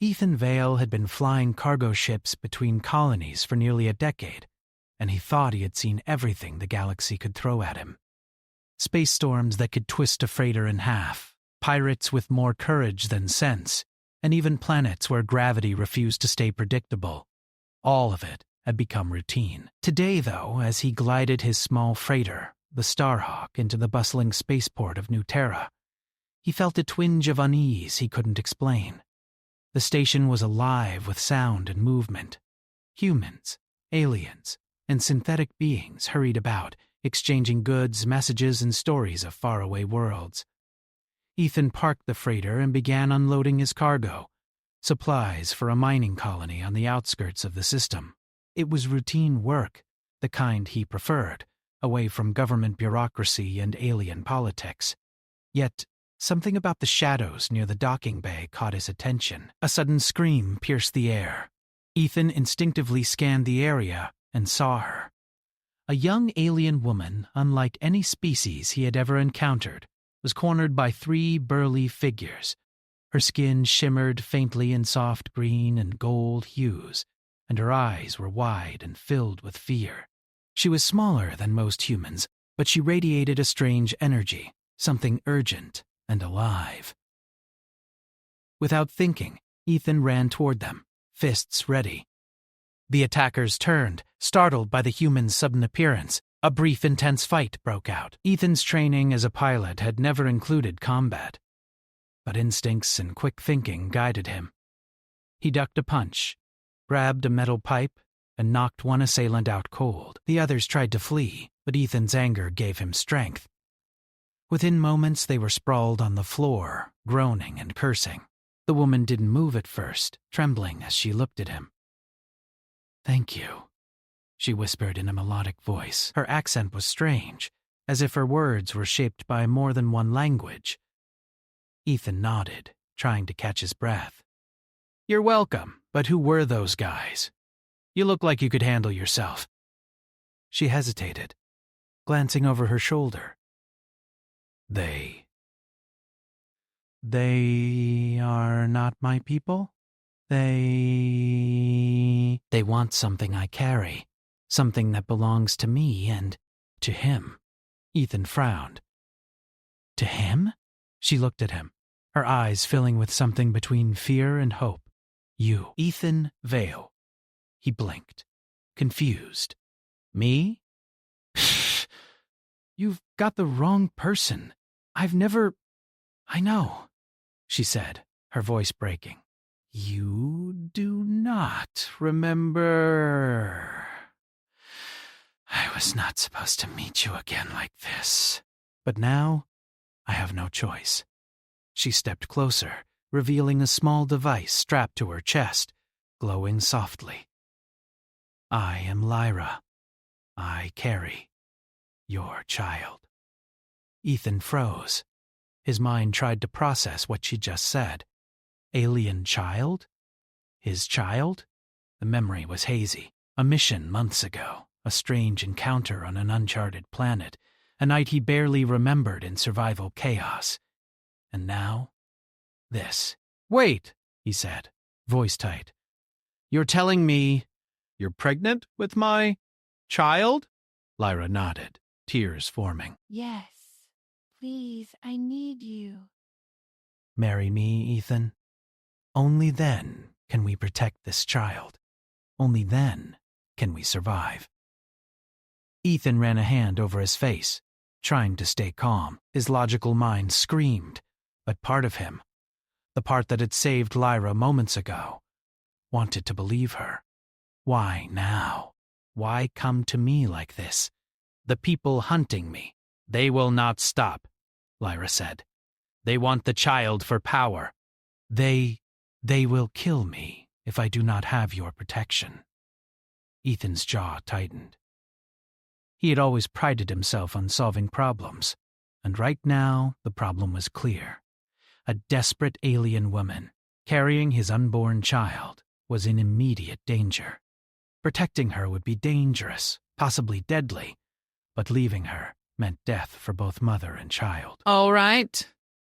Ethan Vale had been flying cargo ships between colonies for nearly a decade, and he thought he had seen everything the galaxy could throw at him. Space storms that could twist a freighter in half, pirates with more courage than sense, and even planets where gravity refused to stay predictable. All of it had become routine. Today, though, as he glided his small freighter, the Starhawk, into the bustling spaceport of New Terra, he felt a twinge of unease he couldn't explain. The station was alive with sound and movement. Humans, aliens, and synthetic beings hurried about, exchanging goods, messages, and stories of faraway worlds. Ethan parked the freighter and began unloading his cargo, supplies for a mining colony on the outskirts of the system. It was routine work, the kind he preferred, away from government bureaucracy and alien politics. Yet, something about the shadows near the docking bay caught his attention. A sudden scream pierced the air. Ethan instinctively scanned the area and saw her. A young alien woman, unlike any species he had ever encountered, was cornered by 3 burly figures. Her skin shimmered faintly in soft green and gold hues, and her eyes were wide and filled with fear. She was smaller than most humans, but she radiated a strange energy, something urgent and alive. Without thinking, Ethan ran toward them, fists ready. The attackers turned, startled by the human's sudden appearance. A brief, intense fight broke out. Ethan's training as a pilot had never included combat, but instincts and quick thinking guided him. He ducked a punch, grabbed a metal pipe, and knocked one assailant out cold. The others tried to flee, but Ethan's anger gave him strength. Within moments, they were sprawled on the floor, groaning and cursing. The woman didn't move at first, trembling as she looked at him. "Thank you," she whispered in a melodic voice. Her accent was strange, as if her words were shaped by more than one language. Ethan nodded, trying to catch his breath. "You're welcome, but who were those guys? You look like you could handle yourself." She hesitated, glancing over her shoulder. They are not my people? They want something I carry, something that belongs to me and to him." Ethan frowned. "To him?" She looked at him, her eyes filling with something between fear and hope. "You, Ethan Vale." He blinked, confused. "Me?" "You've got the wrong person. I know," she said, her voice breaking. "You do not remember. I was not supposed to meet you again like this. But now, I have no choice." She stepped closer, revealing a small device strapped to her chest, glowing softly. "I am Lyra. I carry your child." Ethan froze. His mind tried to process what she just said. Alien child? His child? The memory was hazy. A mission months ago, a strange encounter on an uncharted planet, a night he barely remembered in survival chaos. And now, this. "Wait," he said, voice tight. "You're telling me you're pregnant with my child?" Lyra nodded, tears forming. "Yes. Please, I need you." "Marry me, Ethan. Only then can we protect this child. Only then can we survive." Ethan ran a hand over his face, trying to stay calm. His logical mind screamed, but part of him, the part that had saved Lyra moments ago, wanted to believe her. Why now? Why come to me like this? "The people hunting me. They will not stop," Lyra said. "They want the child for power. They will kill me if I do not have your protection." Ethan's jaw tightened. He had always prided himself on solving problems, and right now the problem was clear. A desperate alien woman, carrying his unborn child, was in immediate danger. Protecting her would be dangerous, possibly deadly, but leaving her meant death for both mother and child. "All right,"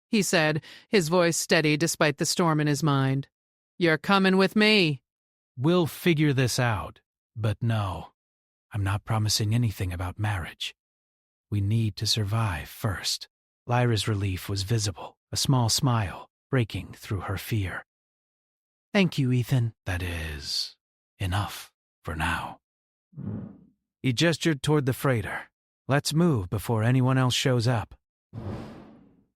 he said, his voice steady despite the storm in his mind. You're coming with me. We'll figure this out, but no, I'm not promising anything about marriage. We need to survive first. Lyra's relief was visible, a small smile breaking through her fear. Thank you, Ethan. That is enough for now. He gestured toward the freighter. Let's move before anyone else shows up.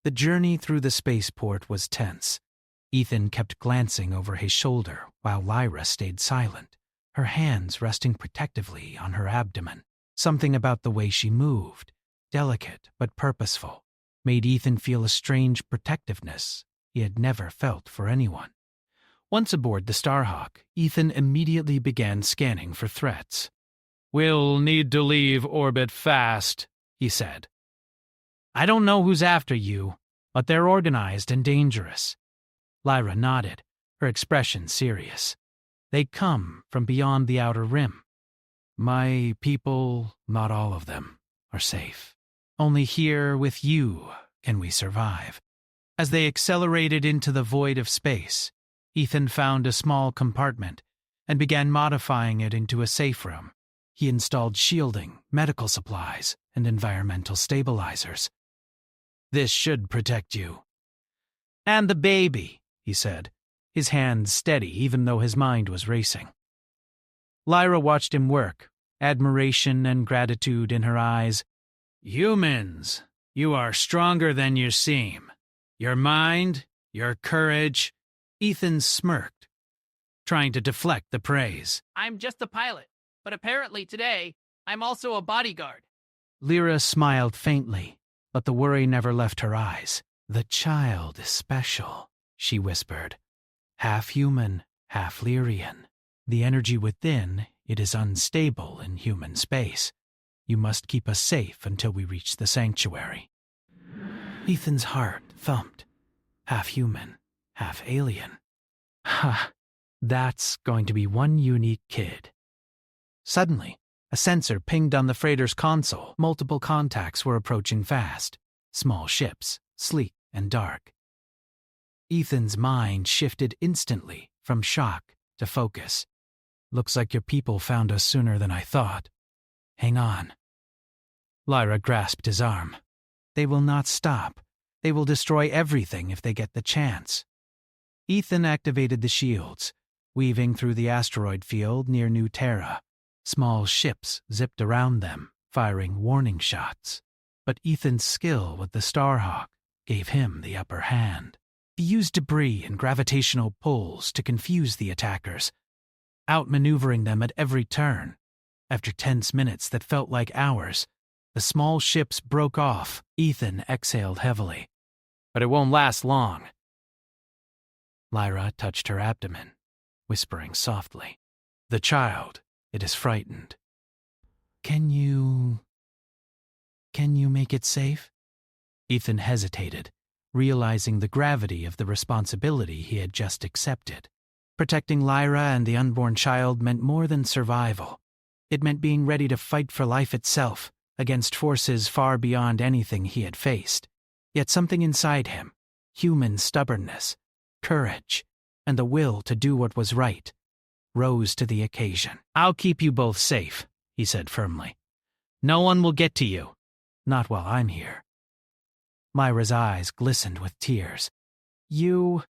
The journey through the spaceport was tense. Ethan kept glancing over his shoulder while Lyra stayed silent, her hands resting protectively on her abdomen. Something about the way she moved, delicate but purposeful, made Ethan feel a strange protectiveness he had never felt for anyone. Once aboard the Starhawk, Ethan immediately began scanning for threats. "We'll need to leave orbit fast," he said. "I don't know who's after you, but they're organized and dangerous." Lyra nodded, her expression serious. "They come from beyond the outer rim. My people, not all of them, are safe. Only here with you can we survive." As they accelerated into the void of space, Ethan found a small compartment and began modifying it into a safe room. He installed shielding, medical supplies, and environmental stabilizers. "This should protect you." "And the baby," he said, his hands steady even though his mind was racing. Lyra watched him work, admiration and gratitude in her eyes. "Humans, you are stronger than you seem. Your mind, your courage." Ethan smirked, trying to deflect the praise. I'm just a pilot, but apparently today, I'm also a bodyguard. Lyra smiled faintly, but the worry never left her eyes. "The child is special," she whispered. "Half human, half Lyrian. The energy within it is unstable in human space. You must keep us safe until we reach the sanctuary." Ethan's heart thumped. Half human, half alien. Ha, that's going to be one unique kid. Suddenly, a sensor pinged on the freighter's console. Multiple contacts were approaching fast. Small ships, sleek and dark. Ethan's mind shifted instantly from shock to focus. "Looks like your people found us sooner than I thought. Hang on." Lyra grasped his arm. "They will not stop. They will destroy everything if they get the chance." Ethan activated the shields, weaving through the asteroid field near New Terra. Small ships zipped around them, firing warning shots. But Ethan's skill with the Starhawk gave him the upper hand. He used debris and gravitational pulls to confuse the attackers, outmaneuvering them at every turn. After tense minutes that felt like hours, the small ships broke off. Ethan exhaled heavily. "But it won't last long." Lyra touched her abdomen, whispering softly. "The child, it is frightened. Can you make it safe?" Ethan hesitated, realizing the gravity of the responsibility he had just accepted. Protecting Lyra and the unborn child meant more than survival. It meant being ready to fight for life itself, against forces far beyond anything he had faced. Yet something inside him, human stubbornness, courage, and the will to do what was right, rose to the occasion. "I'll keep you both safe," he said firmly. "No one will get to you. Not while I'm here." Myra's eyes glistened with tears. You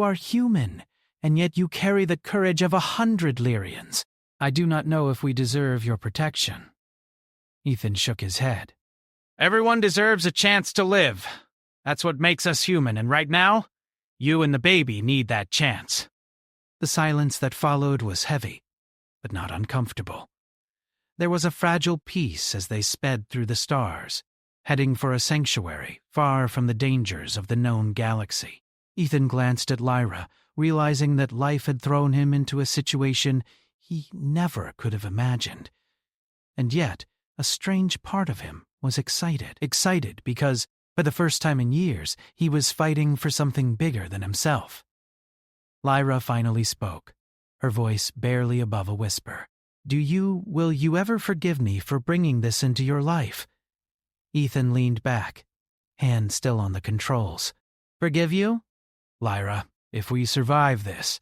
are human, and yet you carry the courage of 100 Lyrians. I do not know if we deserve your protection." Ethan shook his head. "Everyone deserves a chance to live. That's what makes us human, and right now, you and the baby need that chance." The silence that followed was heavy, but not uncomfortable. There was a fragile peace as they sped through the stars, heading for a sanctuary far from the dangers of the known galaxy. Ethan glanced at Lyra, realizing that life had thrown him into a situation he never could have imagined. And yet, a strange part of him was excited. Excited because, for the first time in years, he was fighting for something bigger than himself. Lyra finally spoke, her voice barely above a whisper. Will you ever forgive me for bringing this into your life?" Ethan leaned back, hand still on the controls. "Forgive you?" "Lyra, if we survive this,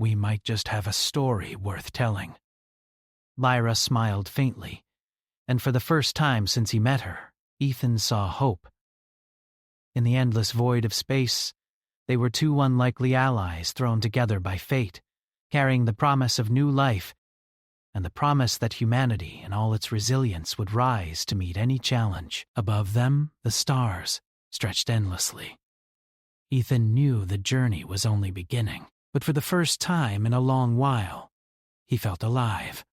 we might just have a story worth telling. Lyra smiled faintly, and for the first time since he met her, Ethan saw hope. In the endless void of space, they were two unlikely allies thrown together by fate, carrying the promise of new life and the promise that humanity in all its resilience would rise to meet any challenge. Above them, the stars stretched endlessly. Ethan knew the journey was only beginning, but for the first time in a long while, he felt alive.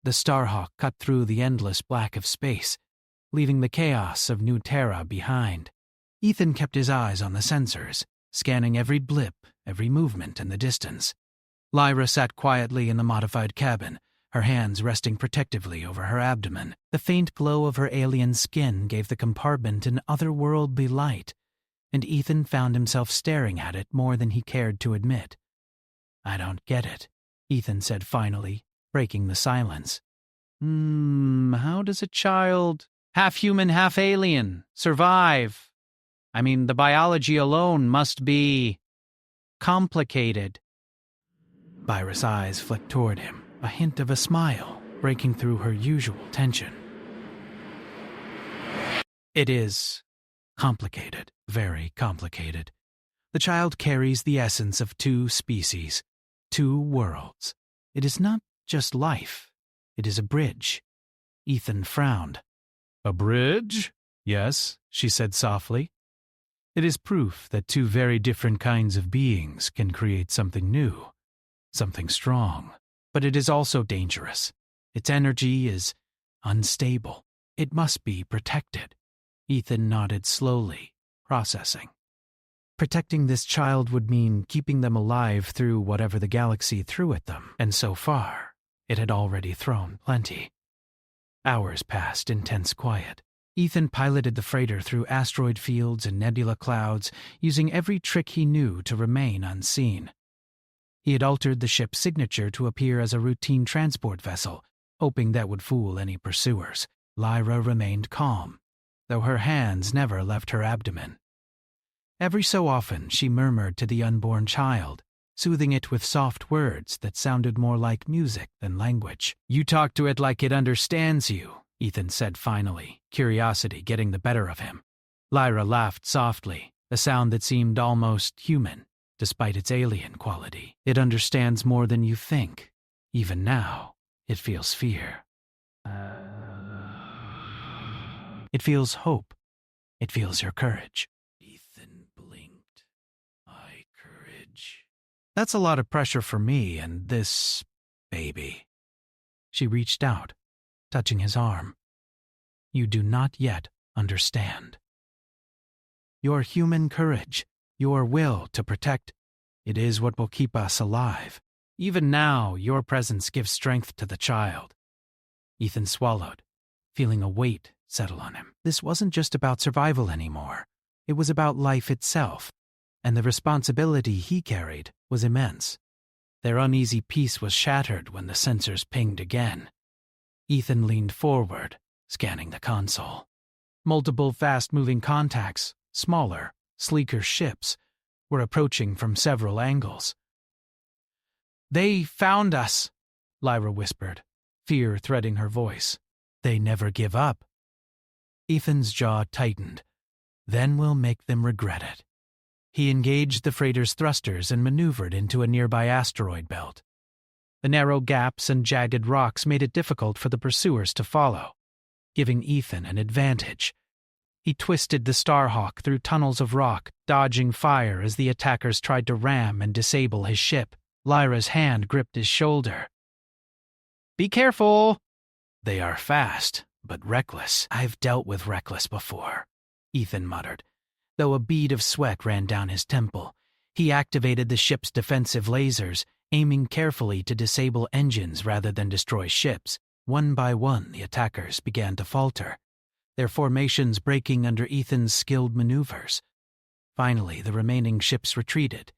The Starhawk cut through the endless black of space, leaving the chaos of New Terra behind. Ethan kept his eyes on the sensors, scanning every blip, every movement in the distance. Lyra sat quietly in the modified cabin, her hands resting protectively over her abdomen. The faint glow of her alien skin gave the compartment an otherworldly light, and Ethan found himself staring at it more than he cared to admit. "I don't get it," Ethan said finally, breaking the silence. How does a child, half human, half alien, survive? I mean, the biology alone must be complicated." Lyra's eyes flicked toward him, a hint of a smile breaking through her usual tension. "It is complicated, very complicated. The child carries the essence of two species, two worlds. It is not just life, it is a bridge." Ethan frowned. "A bridge? Yes," she said softly. "It is proof that two very different kinds of beings can create something new, something strong. But it is also dangerous. Its energy is unstable. It must be protected." Ethan nodded slowly, processing. Protecting this child would mean keeping them alive through whatever the galaxy threw at them, and so far, it had already thrown plenty. Hours passed in tense quiet. Ethan piloted the freighter through asteroid fields and nebula clouds, using every trick he knew to remain unseen. He had altered the ship's signature to appear as a routine transport vessel, hoping that would fool any pursuers. Lyra remained calm, though her hands never left her abdomen. Every so often she murmured to the unborn child, soothing it with soft words that sounded more like music than language. "You talk to it like it understands you," Ethan said finally, curiosity getting the better of him. Lyra laughed softly, a sound that seemed almost human, despite its alien quality. "It understands more than you think. Even now, it feels fear. It feels hope. It feels your courage." Ethan blinked. "My courage. That's a lot of pressure for me and this baby." She reached out, touching his arm. "You do not yet understand. Your human courage, your will to protect, it is what will keep us alive. Even now, your presence gives strength to the child." Ethan swallowed, feeling a weight settle on him. This wasn't just about survival anymore. It was about life itself, and the responsibility he carried was immense. Their uneasy peace was shattered when the sensors pinged again. Ethan leaned forward, scanning the console. Multiple fast-moving contacts, smaller, sleeker ships, were approaching from several angles. "They found us," Lyra whispered, fear threading her voice. "They never give up." Ethan's jaw tightened. "Then we'll make them regret it." He engaged the freighter's thrusters and maneuvered into a nearby asteroid belt. The narrow gaps and jagged rocks made it difficult for the pursuers to follow, giving Ethan an advantage. He twisted the Starhawk through tunnels of rock, dodging fire as the attackers tried to ram and disable his ship. Lyra's hand gripped his shoulder. "Be careful!" "They are fast, but reckless. I've dealt with reckless before," Ethan muttered, though a bead of sweat ran down his temple. He activated the ship's defensive lasers, aiming carefully to disable engines rather than destroy ships. One by one, the attackers began to falter, their formations breaking under Ethan's skilled maneuvers. Finally, the remaining ships retreated,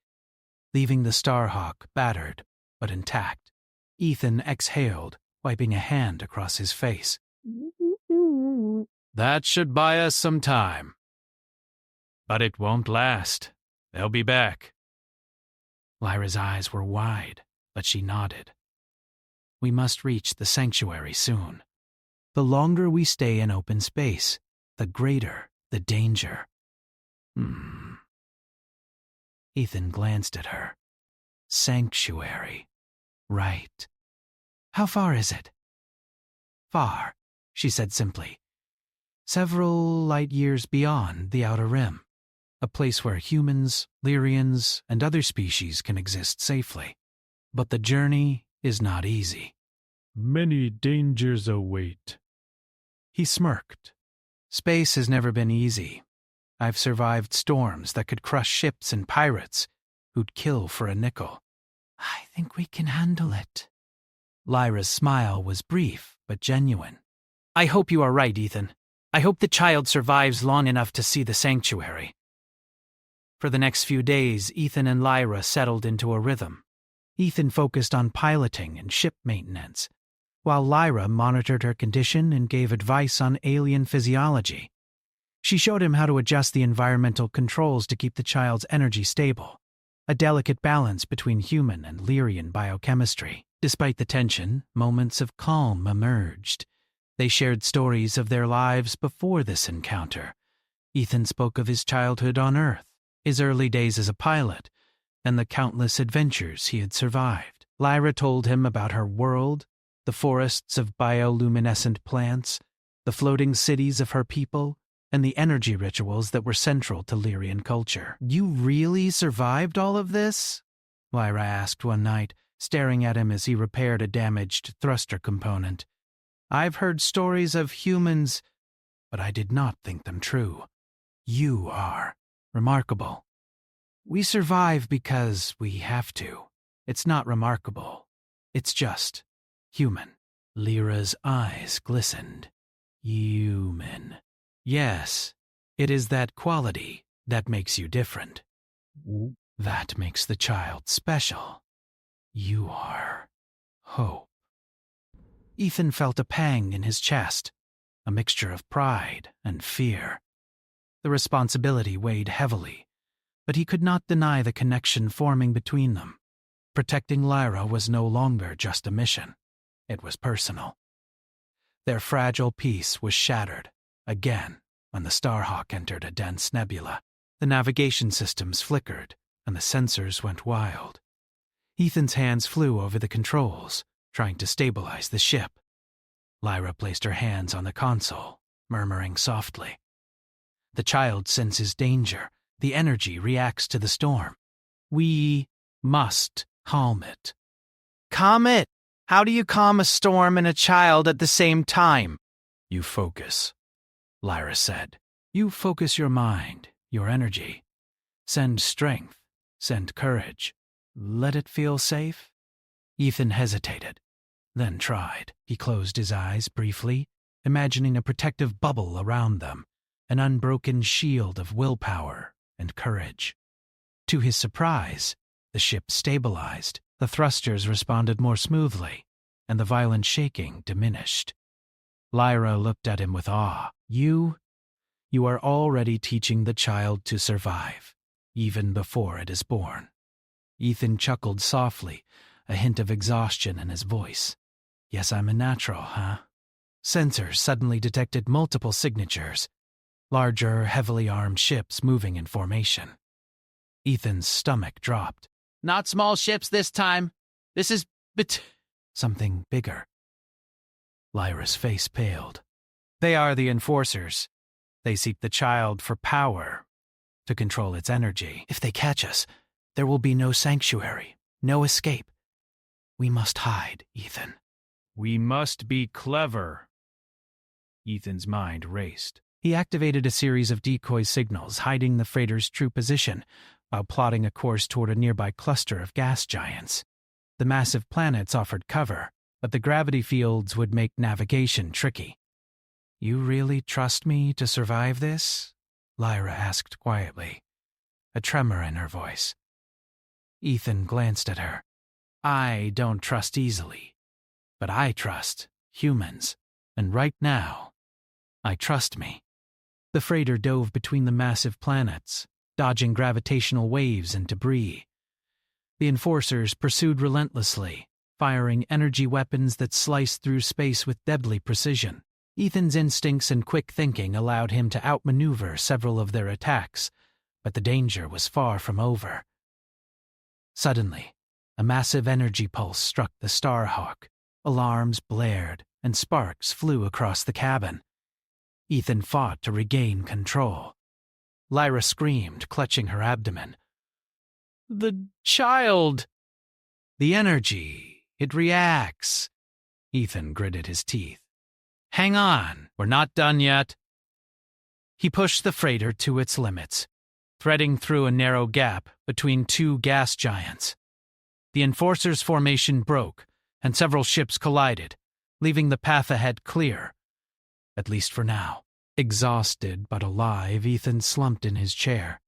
leaving the Starhawk battered but intact. Ethan exhaled, wiping a hand across his face. "That should buy us some time. But it won't last. They'll be back." Lyra's eyes were wide, but she nodded. We must reach the sanctuary soon. The longer we stay in open space, the greater the danger. Ethan glanced at her. Sanctuary. Right. How far is it? Far, she said simply. Several light years beyond the Outer Rim. A place where humans, Lyrians, and other species can exist safely. But the journey is not easy. Many dangers await. He smirked. Space has never been easy. I've survived storms that could crush ships and pirates who'd kill for a nickel. I think we can handle it. Lyra's smile was brief but genuine. I hope you are right, Ethan. I hope the child survives long enough to see the sanctuary. For the next few days, Ethan and Lyra settled into a rhythm. Ethan focused on piloting and ship maintenance, while Lyra monitored her condition and gave advice on alien physiology. She showed him how to adjust the environmental controls to keep the child's energy stable, a delicate balance between human and Lyrian biochemistry. Despite the tension, moments of calm emerged. They shared stories of their lives before this encounter. Ethan spoke of his childhood on Earth, his early days as a pilot, and the countless adventures he had survived. Lyra told him about her world, the forests of bioluminescent plants, the floating cities of her people, and the energy rituals that were central to Lyrian culture. You really survived all of this? Lyra asked one night, staring at him as he repaired a damaged thruster component. I've heard stories of humans, but I did not think them true. You are. Remarkable. We survive because we have to. It's not remarkable. It's just human. Lyra's eyes glistened. Human. Yes, it is that quality that makes you different. That makes the child special. You are hope. Ethan felt a pang in his chest, a mixture of pride and fear. The responsibility weighed heavily, but he could not deny the connection forming between them. Protecting Lyra was no longer just a mission. It was personal. Their fragile peace was shattered, again, when the Starhawk entered a dense nebula. The navigation systems flickered, and the sensors went wild. Ethan's hands flew over the controls, trying to stabilize the ship. Lyra placed her hands on the console, murmuring softly. The child senses danger. The energy reacts to the storm. We must calm it. Calm it? How do you calm a storm and a child at the same time? You focus, Lyra said. You focus your mind, your energy. Send strength, send courage. Let it feel safe? Ethan hesitated, then tried. He closed his eyes briefly, imagining a protective bubble around them, an unbroken shield of willpower and courage. To his surprise, the ship stabilized. The thrusters responded more smoothly, and the violent shaking diminished. Lyra looked at him with awe. You are already teaching the child to survive, even before it is born. Ethan chuckled softly, a hint of exhaustion in his voice. Yes, I'm a natural, huh? Sensors suddenly detected multiple signatures, larger, heavily armed ships moving in formation. Ethan's stomach dropped. Not small ships this time. This is something bigger. Lyra's face paled. They are the enforcers. They seek the child for power, to control its energy. If they catch us, there will be no sanctuary, no escape. We must hide, Ethan. We must be clever. Ethan's mind raced. He activated a series of decoy signals, hiding the freighter's true position, while plotting a course toward a nearby cluster of gas giants. The massive planets offered cover, but the gravity fields would make navigation tricky. You really trust me to survive this? Lyra asked quietly, a tremor in her voice. Ethan glanced at her. I don't trust easily, but I trust humans, and right now, I trust me. The freighter dove between the massive planets, dodging gravitational waves and debris. The enforcers pursued relentlessly, firing energy weapons that sliced through space with deadly precision. Ethan's instincts and quick thinking allowed him to outmaneuver several of their attacks, but the danger was far from over. Suddenly, a massive energy pulse struck the Starhawk. Alarms blared, and sparks flew across the cabin. Ethan fought to regain control. Lyra screamed, clutching her abdomen. "The child!" "The energy. It reacts." Ethan gritted his teeth. "Hang on, we're not done yet." He pushed the freighter to its limits, threading through a narrow gap between two gas giants. The Enforcers' formation broke, and several ships collided, leaving the path ahead clear. At least for now. Exhausted but alive, Ethan slumped in his chair.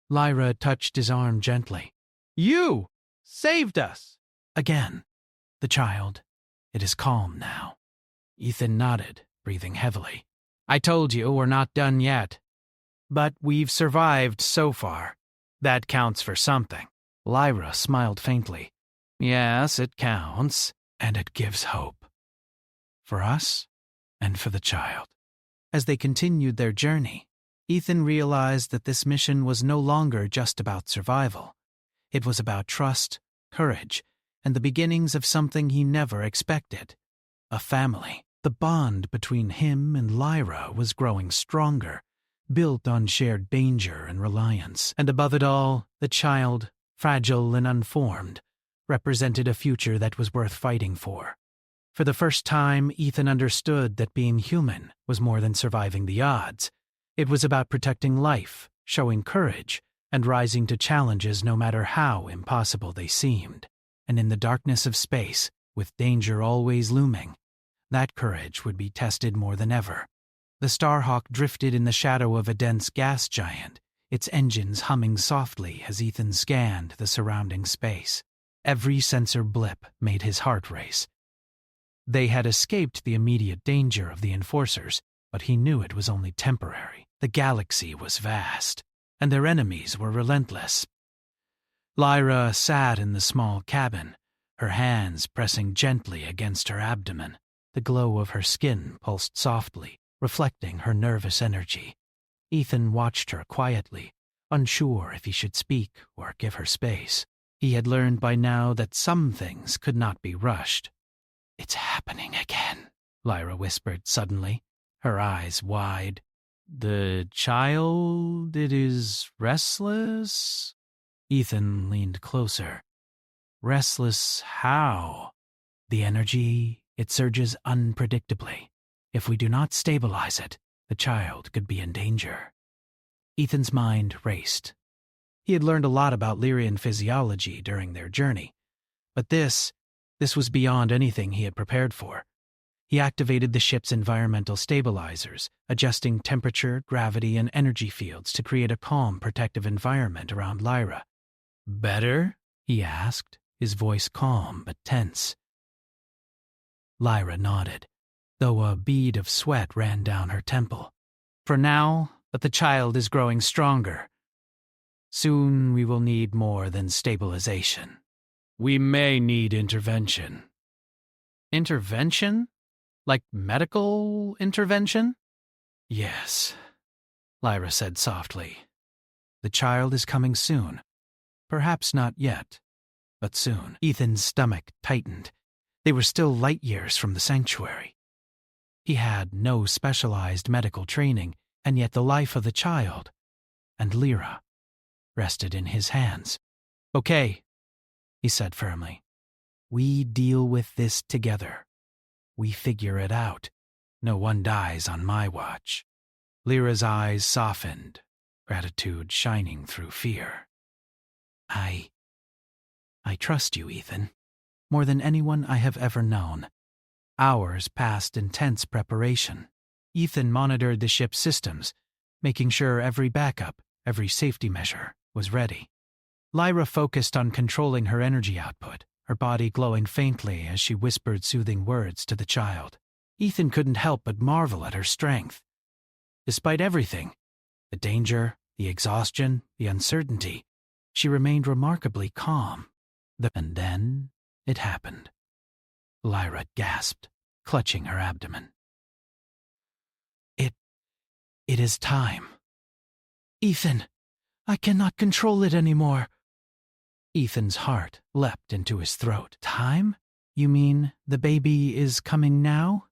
Lyra touched his arm gently. "You saved us!" Again. "The child. It is calm now." Ethan nodded, breathing heavily. "I told you we're not done yet. But we've survived so far. That counts for something." Lyra smiled faintly. "Yes, it counts, and it gives hope. For us, and for the child." As they continued their journey, Ethan realized that this mission was no longer just about survival. It was about trust, courage, and the beginnings of something he never expected. A family. The bond between him and Lyra was growing stronger, built on shared danger and reliance. And above it all, the child, fragile and unformed, represented a future that was worth fighting for. For the first time, Ethan understood that being human was more than surviving the odds. It was about protecting life, showing courage, and rising to challenges no matter how impossible they seemed. And in the darkness of space, with danger always looming, that courage would be tested more than ever. The Starhawk drifted in the shadow of a dense gas giant, its engines humming softly as Ethan scanned the surrounding space. Every sensor blip made his heart race. They had escaped the immediate danger of the Enforcers, but he knew it was only temporary. The galaxy was vast, and their enemies were relentless. Lyra sat in the small cabin, her hands pressing gently against her abdomen. The glow of her skin pulsed softly, reflecting her nervous energy. Ethan watched her quietly, unsure if he should speak or give her space. He had learned by now that some things could not be rushed. "It's happening again," Lyra whispered suddenly, her eyes wide. "The child, it is restless?" Ethan leaned closer. "Restless how?" "The energy, it surges unpredictably. If we do not stabilize it, the child could be in danger." Ethan's mind raced. He had learned a lot about Lyrian physiology during their journey, but this was beyond anything he had prepared for. He activated the ship's environmental stabilizers, adjusting temperature, gravity, and energy fields to create a calm, protective environment around Lyra. "Better?" he asked, his voice calm but tense. Lyra nodded, though a bead of sweat ran down her temple. "For now, but the child is growing stronger. Soon we will need more than stabilization. We may need intervention." "Intervention? Like medical intervention?" "Yes," Lyra said softly. "The child is coming soon. Perhaps not yet, but soon." Ethan's stomach tightened. They were still light years from the sanctuary. He had no specialized medical training, and yet the life of the child, and Lyra, rested in his hands. "Okay," he said firmly. "We deal with this together. We figure it out. No one dies on my watch." Lyra's eyes softened, gratitude shining through fear. I trust you, Ethan, more than anyone I have ever known." Hours passed in tense preparation. Ethan monitored the ship's systems, making sure every backup, every safety measure was ready. Lyra focused on controlling her energy output, her body glowing faintly as she whispered soothing words to the child. Ethan couldn't help but marvel at her strength. Despite everything, the danger, the exhaustion, the uncertainty, She remained remarkably calm. And then it happened. Lyra gasped, clutching her abdomen. It is time. Ethan, I cannot control it anymore. Ethan's heart leapt into his throat. Time? You mean the baby is coming now?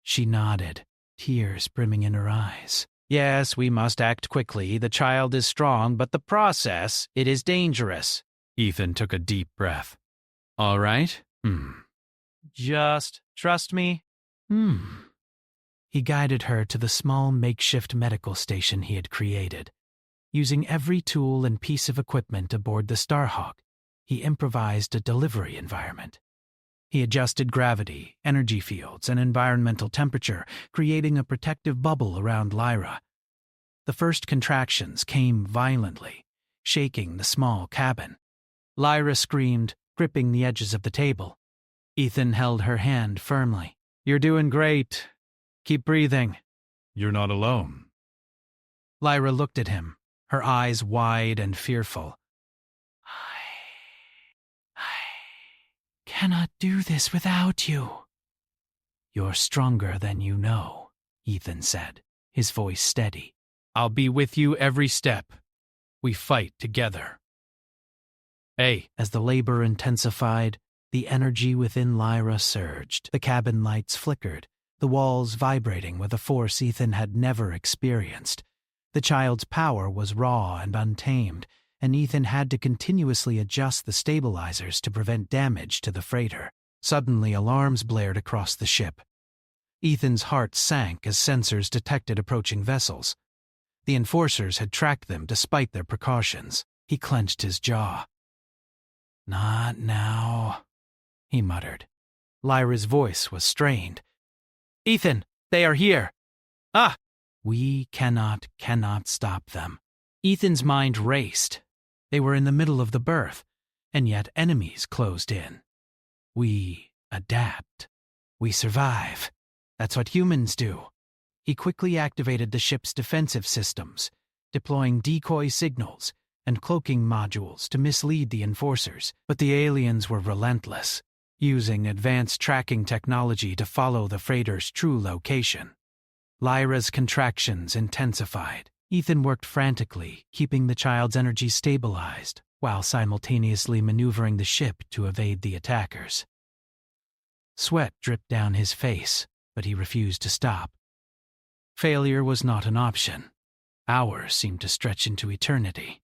She nodded, tears brimming in her eyes. Yes, we must act quickly. The child is strong, but the process, it is dangerous. Ethan took a deep breath. All right? Just trust me? He guided her to the small makeshift medical station he had created. Using every tool and piece of equipment aboard the Starhawk, he improvised a delivery environment. He adjusted gravity, energy fields, and environmental temperature, creating a protective bubble around Lyra. The first contractions came violently, shaking the small cabin. Lyra screamed, gripping the edges of the table. Ethan held her hand firmly. You're doing great. Keep breathing. You're not alone. Lyra looked at him, her eyes wide and fearful. I cannot do this without you. You're stronger than you know, Ethan said, his voice steady. I'll be with you every step. We fight together. Hey, as the labor intensified, the energy within Lyra surged. The cabin lights flickered, the walls vibrating with a force Ethan had never experienced. The child's power was raw and untamed, and Ethan had to continuously adjust the stabilizers to prevent damage to the freighter. Suddenly, alarms blared across the ship. Ethan's heart sank as sensors detected approaching vessels. The enforcers had tracked them despite their precautions. He clenched his jaw. Not now, he muttered. Lyra's voice was strained. Ethan, they are here. Ah! We cannot stop them. Ethan's mind raced. They were in the middle of the berth, and yet enemies closed in. We adapt. We survive. That's what humans do. He quickly activated the ship's defensive systems, deploying decoy signals and cloaking modules to mislead the enforcers, but the aliens were relentless, using advanced tracking technology to follow the freighter's true location. Lyra's contractions intensified. Ethan worked frantically, keeping the child's energy stabilized, while simultaneously maneuvering the ship to evade the attackers. Sweat dripped down his face, but he refused to stop. Failure was not an option. Hours seemed to stretch into eternity.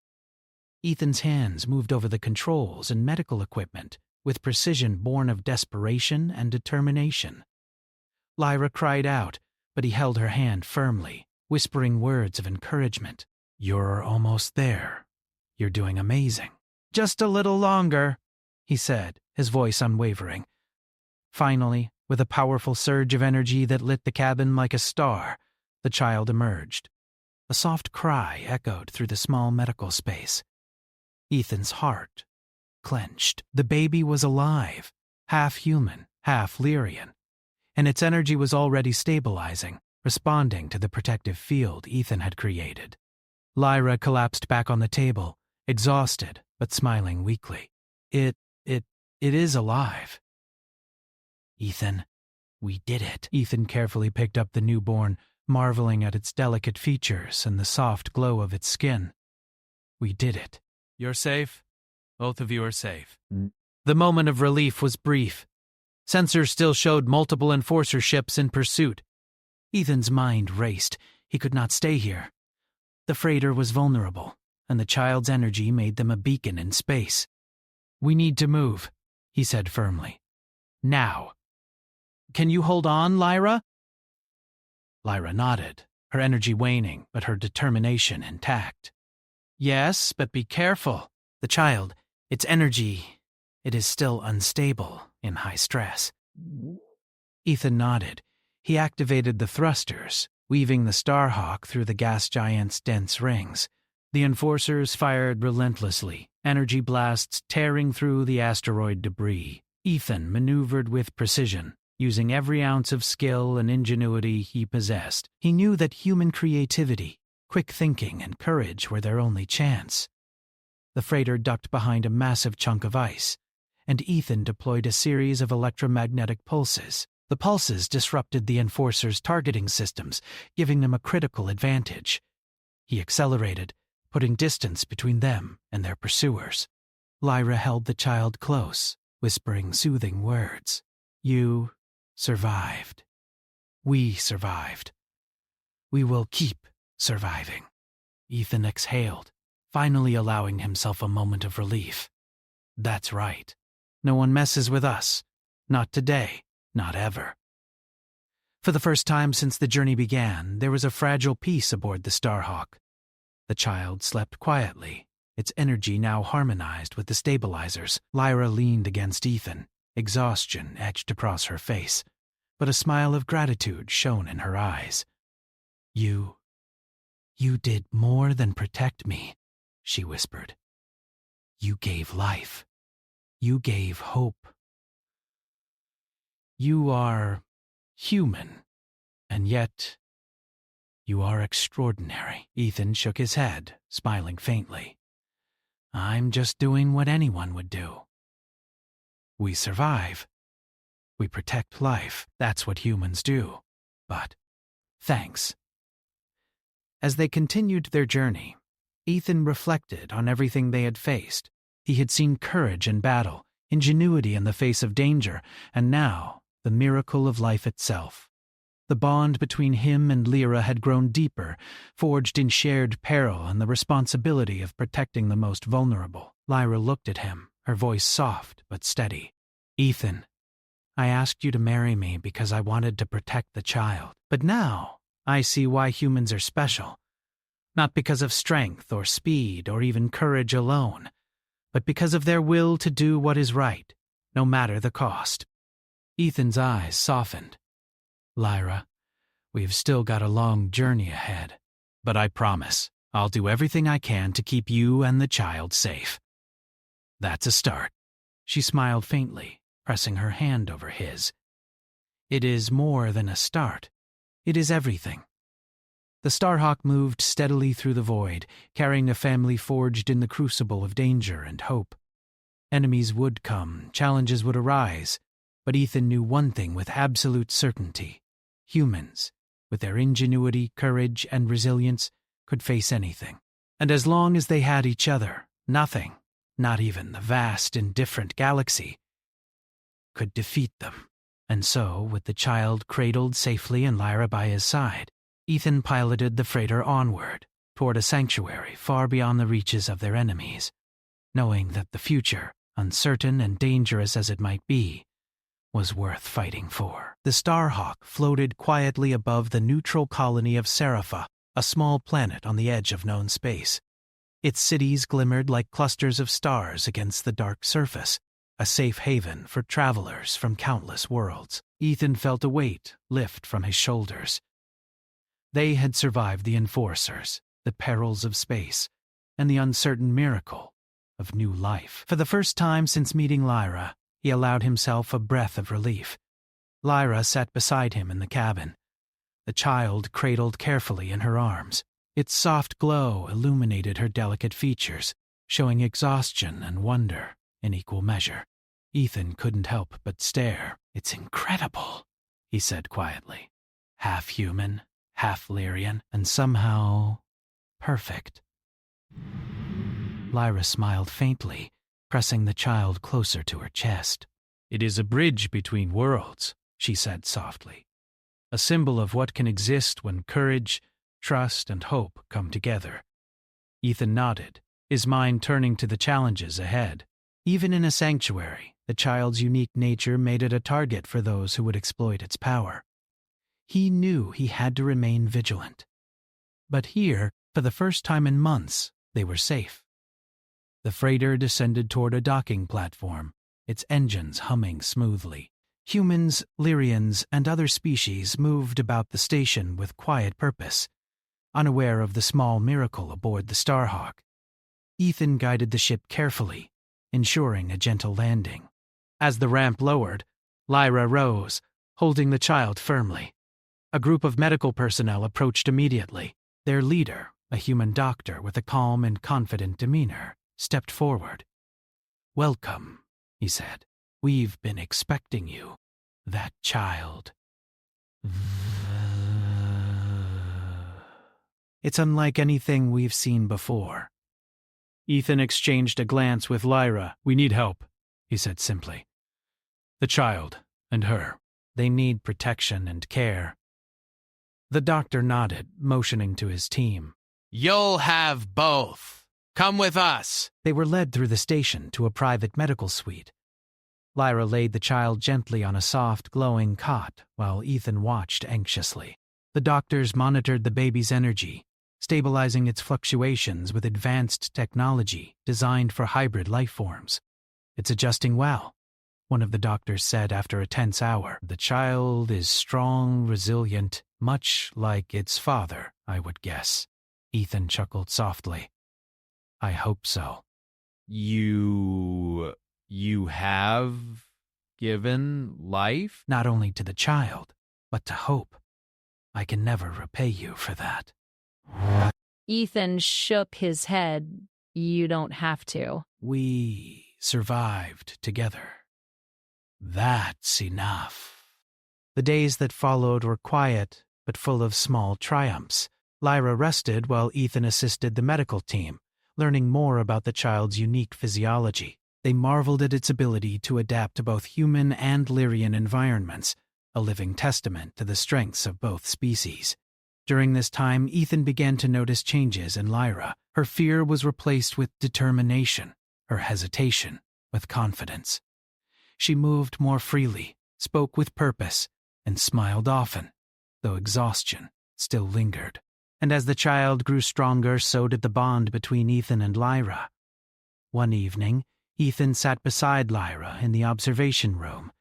Ethan's hands moved over the controls and medical equipment with precision born of desperation and determination. Lyra cried out, but he held her hand firmly, whispering words of encouragement. You're almost there. You're doing amazing. Just a little longer, he said, his voice unwavering. Finally, with a powerful surge of energy that lit the cabin like a star, the child emerged. A soft cry echoed through the small medical space. Ethan's heart clenched. The baby was alive, half human, half Lyrian, and its energy was already stabilizing, responding to the protective field Ethan had created. Lyra collapsed back on the table, exhausted but smiling weakly. It is alive. Ethan, we did it. Ethan carefully picked up the newborn, marveling at its delicate features and the soft glow of its skin. We did it. You're safe? Both of you are safe. The moment of relief was brief. Sensors still showed multiple enforcer ships in pursuit. Ethan's mind raced. He could not stay here. The freighter was vulnerable, and the child's energy made them a beacon in space. We need to move, he said firmly. Now. Can you hold on, Lyra? Lyra nodded, her energy waning, but her determination intact. Yes, but be careful. The child, its energy, it is still unstable in high stress. Ethan nodded. He activated the thrusters, weaving the Starhawk through the gas giant's dense rings. The enforcers fired relentlessly, energy blasts tearing through the asteroid debris. Ethan maneuvered with precision, using every ounce of skill and ingenuity he possessed. He knew that human creativity, quick thinking, and courage were their only chance. The freighter ducked behind a massive chunk of ice, and Ethan deployed a series of electromagnetic pulses. The pulses disrupted the Enforcer's targeting systems, giving them a critical advantage. He accelerated, putting distance between them and their pursuers. Lyra held the child close, whispering soothing words. You survived. We survived. We will keep surviving. Ethan exhaled, finally allowing himself a moment of relief. That's right. No one messes with us. Not today. Not ever. For the first time since the journey began, there was a fragile peace aboard the Starhawk. The child slept quietly, its energy now harmonized with the stabilizers. Lyra leaned against Ethan, exhaustion etched across her face, but a smile of gratitude shone in her eyes. You did more than protect me, she whispered. You gave life. You gave hope. You are human, and yet you are extraordinary. Ethan shook his head, smiling faintly. I'm just doing what anyone would do. We survive. We protect life. That's what humans do. But thanks. As they continued their journey, Ethan reflected on everything they had faced. He had seen courage in battle, ingenuity in the face of danger, and now the miracle of life itself. The bond between him and Lyra had grown deeper, forged in shared peril and the responsibility of protecting the most vulnerable. Lyra looked at him, her voice soft but steady. Ethan, I asked you to marry me because I wanted to protect the child. But now I see why humans are special. Not because of strength or speed or even courage alone, but because of their will to do what is right, no matter the cost. Ethan's eyes softened. Lyra, we've still got a long journey ahead, but I promise I'll do everything I can to keep you and the child safe. That's a start. She smiled faintly, pressing her hand over his. It is more than a start. It is everything. The Starhawk moved steadily through the void, carrying a family forged in the crucible of danger and hope. Enemies would come, challenges would arise, but Ethan knew one thing with absolute certainty. Humans, with their ingenuity, courage, and resilience, could face anything. And as long as they had each other, nothing, not even the vast, indifferent galaxy, could defeat them. And so, with the child cradled safely and Lyra by his side, Ethan piloted the freighter onward, toward a sanctuary far beyond the reaches of their enemies, knowing that the future, uncertain and dangerous as it might be, was worth fighting for. The Starhawk floated quietly above the neutral colony of Scifi, a small planet on the edge of known space. Its cities glimmered like clusters of stars against the dark surface, a safe haven for travelers from countless worlds. Ethan felt a weight lift from his shoulders. They had survived the Enforcers, the perils of space, and the uncertain miracle of new life. For the first time since meeting Lyra, he allowed himself a breath of relief. Lyra sat beside him in the cabin, the child cradled carefully in her arms. Its soft glow illuminated her delicate features, showing exhaustion and wonder in equal measure. Ethan couldn't help but stare. It's incredible, he said quietly. Half human, half Lyrian, and somehow perfect. Lyra smiled faintly, pressing the child closer to her chest. It is a bridge between worlds, she said softly. A symbol of what can exist when courage, trust, and hope come together. Ethan nodded, his mind turning to the challenges ahead. Even in a sanctuary, the child's unique nature made it a target for those who would exploit its power. He knew he had to remain vigilant. But here, for the first time in months, they were safe. The freighter descended toward a docking platform, its engines humming smoothly. Humans, Lyrians, and other species moved about the station with quiet purpose, unaware of the small miracle aboard the Starhawk. Ethan guided the ship carefully, ensuring a gentle landing. As the ramp lowered, Lyra rose, holding the child firmly. A group of medical personnel approached immediately. Their leader, a human doctor with a calm and confident demeanor, stepped forward. "Welcome," he said. "We've been expecting you. That child." It's unlike anything we've seen before. Ethan exchanged a glance with Lyra. "We need help," he said simply. "The child and her. They need protection and care." The doctor nodded, motioning to his team. "You'll have both. Come with us." They were led through the station to a private medical suite. Lyra laid the child gently on a soft, glowing cot while Ethan watched anxiously. The doctors monitored the baby's energy, stabilizing its fluctuations with advanced technology designed for hybrid life forms. "It's adjusting well," one of the doctors said after a tense hour. "The child is strong, resilient, much like its father, I would guess." Ethan chuckled softly. "I hope so." You have given life?" "Not only to the child, but to Hope. I can never repay you for that." Ethan shook his head. "You don't have to." "We survived together. That's enough." The days that followed were quiet, but full of small triumphs. Lyra rested while Ethan assisted the medical team, learning more about the child's unique physiology. They marveled at its ability to adapt to both human and Lyrian environments, a living testament to the strengths of both species. During this time, Ethan began to notice changes in Lyra. Her fear was replaced with determination, her hesitation with confidence. She moved more freely, spoke with purpose, and smiled often, though exhaustion still lingered. And as the child grew stronger, so did the bond between Ethan and Lyra. One evening, Ethan sat beside Lyra in the observation room,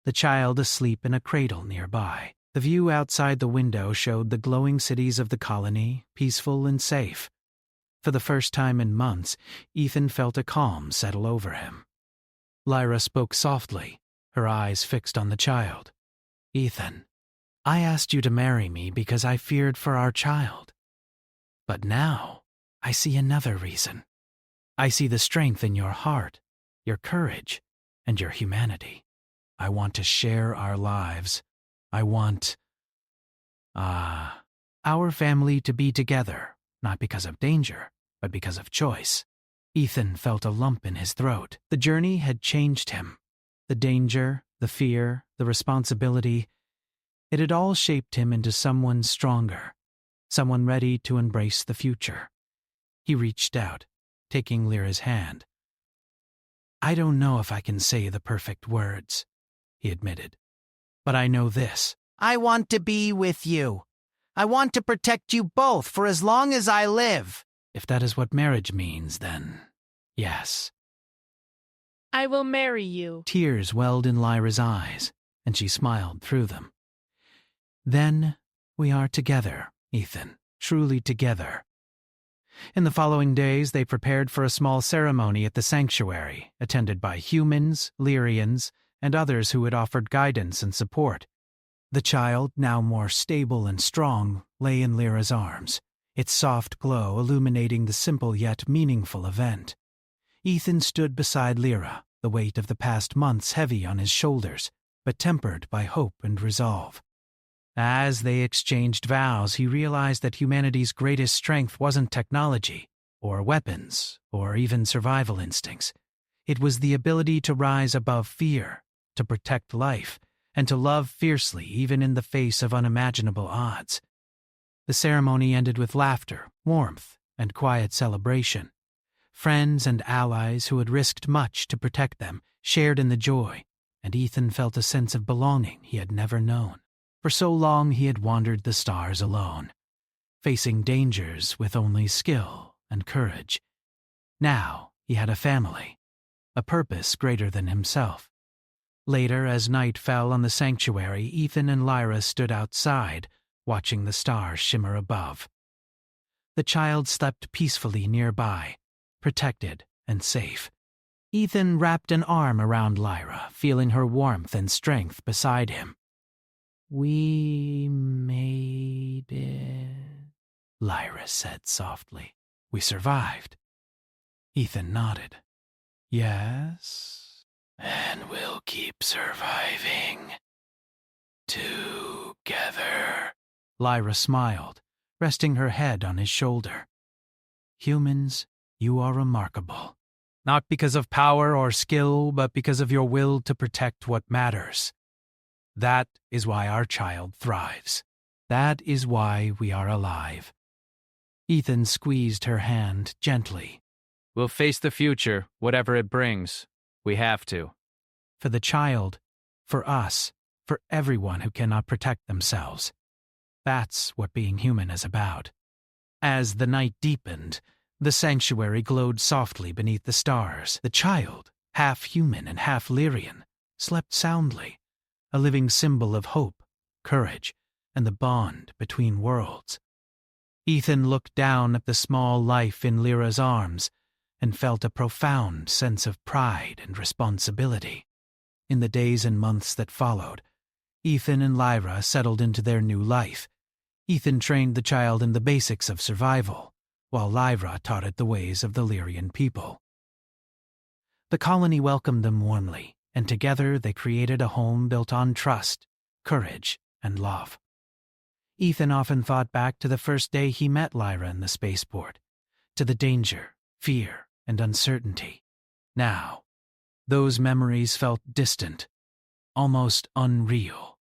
the child asleep in a cradle nearby. The view outside the window showed the glowing cities of the colony, peaceful and safe. For the first time in months, Ethan felt a calm settle over him. Lyra spoke softly, her eyes fixed on the child. "Ethan, I asked you to marry me because I feared for our child. But now, I see another reason. I see the strength in your heart, your courage, and your humanity. I want to share our lives. I want, our family to be together, not because of danger, but because of choice." Ethan felt a lump in his throat. The journey had changed him. The danger, the fear, the responsibility, it had all shaped him into someone stronger, someone ready to embrace the future. He reached out, taking Lyra's hand. "I don't know if I can say the perfect words," he admitted, "but I know this. I want to be with you. I want to protect you both for as long as I live." If that is what marriage means, then yes." "I will marry you." Tears welled in Lyra's eyes, and she smiled through them. "Then we are together, Ethan, truly together." In the following days, they prepared for a small ceremony at the sanctuary, attended by humans, Lyrians, and others who had offered guidance and support. The child, now more stable and strong, lay in Lyra's arms, its soft glow illuminating the simple yet meaningful event. Ethan stood beside Lyra, the weight of the past months heavy on his shoulders, but tempered by hope and resolve. As they exchanged vows, he realized that humanity's greatest strength wasn't technology, or weapons, or even survival instincts. It was the ability to rise above fear, to protect life, and to love fiercely even in the face of unimaginable odds. The ceremony ended with laughter, warmth, and quiet celebration. Friends and allies who had risked much to protect them shared in the joy, and Ethan felt a sense of belonging he had never known. For so long he had wandered the stars alone, facing dangers with only skill and courage. Now he had a family, a purpose greater than himself. Later, as night fell on the sanctuary, Ethan and Lyra stood outside, watching the stars shimmer above. The child slept peacefully nearby, protected and safe. Ethan wrapped an arm around Lyra, feeling her warmth and strength beside him. "We made it," Lyra said softly. "We survived." Ethan nodded. Yes, and we'll keep surviving. Together. Lyra smiled, resting her head on his shoulder. Humans, you are remarkable. Not because of power or skill, but because of your will to protect what matters. That is why our child thrives. That is why we are alive. Ethan squeezed her hand gently. We'll face the future, whatever it brings. We have to. For the child, for us, for everyone who cannot protect themselves. That's what being human is about. As the night deepened, the sanctuary glowed softly beneath the stars. The child, half human and half Lyrian, slept soundly, a living symbol of hope, courage, and the bond between worlds. Ethan looked down at the small life in Lyra's arms and felt a profound sense of pride and responsibility. In the days and months that followed, Ethan and Lyra settled into their new life. Ethan trained the child in the basics of survival, while Lyra taught it the ways of the Lyrian people. The colony welcomed them warmly, and together they created a home built on trust, courage, and love. Ethan often thought back to the first day he met Lyra in the spaceport, to the danger, fear, and uncertainty. Now, those memories felt distant, almost unreal.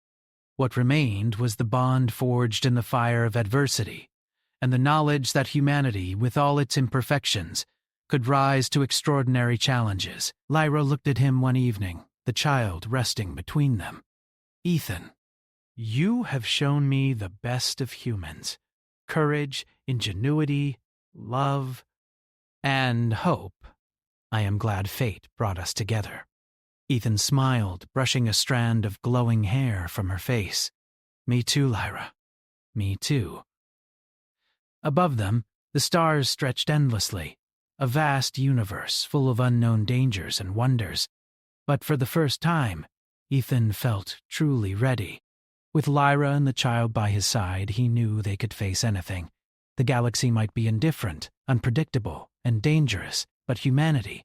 What remained was the bond forged in the fire of adversity, and the knowledge that humanity, with all its imperfections, could rise to extraordinary challenges. Lyra looked at him one evening, the child resting between them. Ethan, you have shown me the best of humans. Courage, ingenuity, love, and hope. I am glad fate brought us together. Ethan smiled, brushing a strand of glowing hair from her face. Me too, Lyra. Me too. Above them, the stars stretched endlessly, a vast universe full of unknown dangers and wonders. But for the first time, Ethan felt truly ready. With Lyra and the child by his side, he knew they could face anything. The galaxy might be indifferent, unpredictable, and dangerous, but humanity,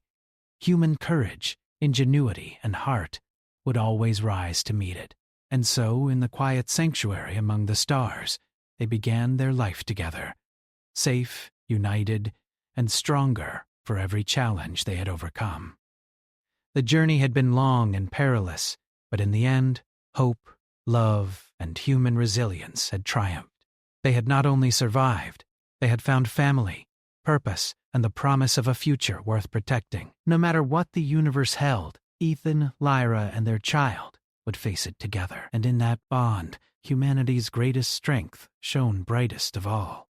human courage, ingenuity, and heart would always rise to meet it. And so, in the quiet sanctuary among the stars, they began their life together, safe, united, and stronger for every challenge they had overcome. The journey had been long and perilous, but in the end, hope, love, and human resilience had triumphed. They had not only survived, they had found family, purpose, and the promise of a future worth protecting. No matter what the universe held, Ethan, Lyra, and their child would face it together. And in that bond, humanity's greatest strength shone brightest of all.